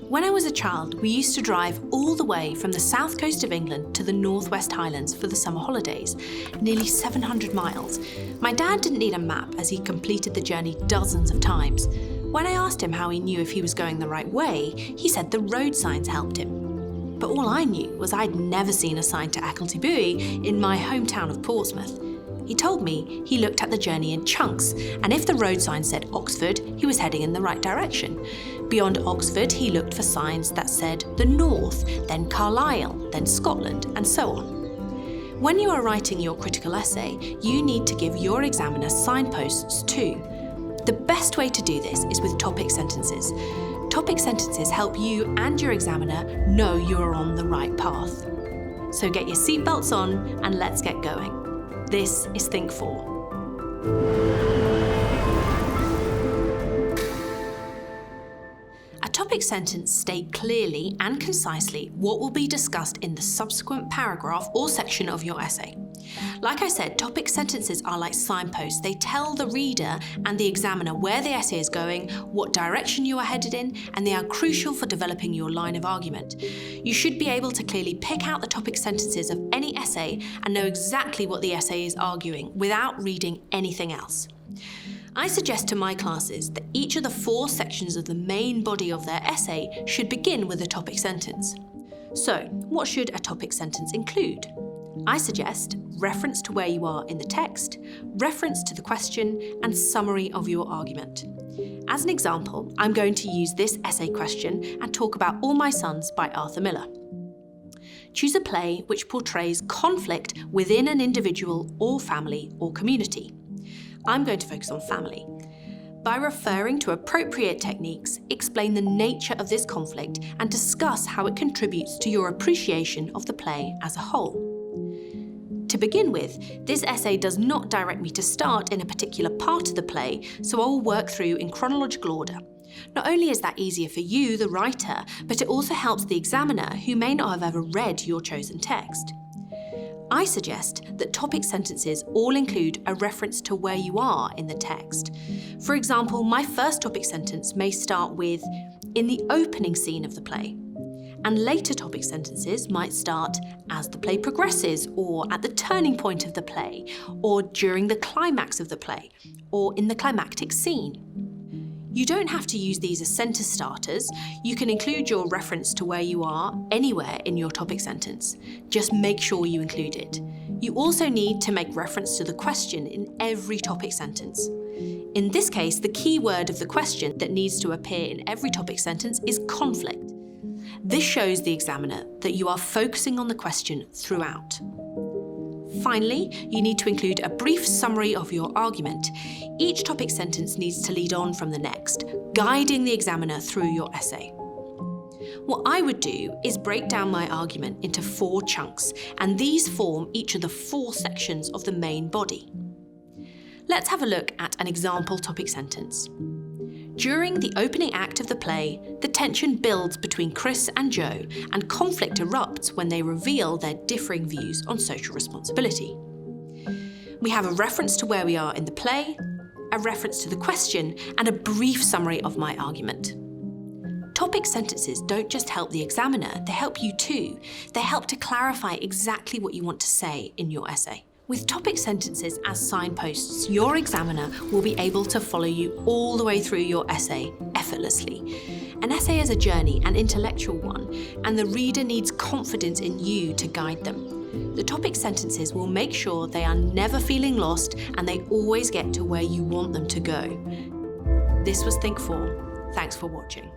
When I was a child, we used to drive all the way from the south coast of England to the Northwest Highlands for the summer holidays, nearly 700 miles. My dad didn't need a map as he completed the journey dozens of times. When I asked him how he knew if he was going the right way, he said the road signs helped him. But all I knew was I'd never seen a sign to Acklety Buoy in my hometown of Portsmouth. He told me he looked at the journey in chunks, and if the road sign said Oxford, he was heading in the right direction. Beyond Oxford, he looked for signs that said the north, then Carlisle, then Scotland, and so on. When you are writing your critical essay, you need to give your examiner signposts too. The best way to do this is with topic sentences. Topic sentences help you and your examiner know you are on the right path. So get your seatbelts on and let's get going. This is Think 4. A topic sentence states clearly and concisely what will be discussed in the subsequent paragraph or section of your essay. Like I said, topic sentences are like signposts. They tell the reader and the examiner where the essay is going, what direction you are headed in, and they are crucial for developing your line of argument. You should be able to clearly pick out the topic sentences of any essay and know exactly what the essay is arguing without reading anything else. I suggest to my classes that each of the 4 sections of the main body of their essay should begin with a topic sentence. So, what should a topic sentence include? I suggest reference to where you are in the text, reference to the question, and summary of your argument. As an example, I'm going to use this essay question and talk about All My Sons by Arthur Miller. Choose a play which portrays conflict within an individual or family or community. I'm going to focus on family. By referring to appropriate techniques, explain the nature of this conflict and discuss how it contributes to your appreciation of the play as a whole. To begin with, this essay does not direct me to start in a particular part of the play, so I will work through in chronological order. Not only is that easier for you, the writer, but it also helps the examiner who may not have ever read your chosen text. I suggest that topic sentences all include a reference to where you are in the text. For example, my first topic sentence may start with, in the opening scene of the play. And later topic sentences might start as the play progresses, or at the turning point of the play, or during the climax of the play, or in the climactic scene. You don't have to use these as sentence starters. You can include your reference to where you are anywhere in your topic sentence. Just make sure you include it. You also need to make reference to the question in every topic sentence. In this case, the key word of the question that needs to appear in every topic sentence is conflict. This shows the examiner that you are focusing on the question throughout. Finally, you need to include a brief summary of your argument. Each topic sentence needs to lead on from the next, guiding the examiner through your essay. What I would do is break down my argument into 4 chunks, and these form each of the 4 sections of the main body. Let's have a look at an example topic sentence. During the opening act of the play, the tension builds between Chris and Joe, and conflict erupts when they reveal their differing views on social responsibility. We have a reference to where we are in the play, a reference to the question, and a brief summary of my argument. Topic sentences don't just help the examiner, they help you too. They help to clarify exactly what you want to say in your essay. With topic sentences as signposts, your examiner will be able to follow you all the way through your essay effortlessly. An essay is a journey, an intellectual one, and the reader needs confidence in you to guide them. The topic sentences will make sure they are never feeling lost and they always get to where you want them to go. This was Think 4. Thanks for watching.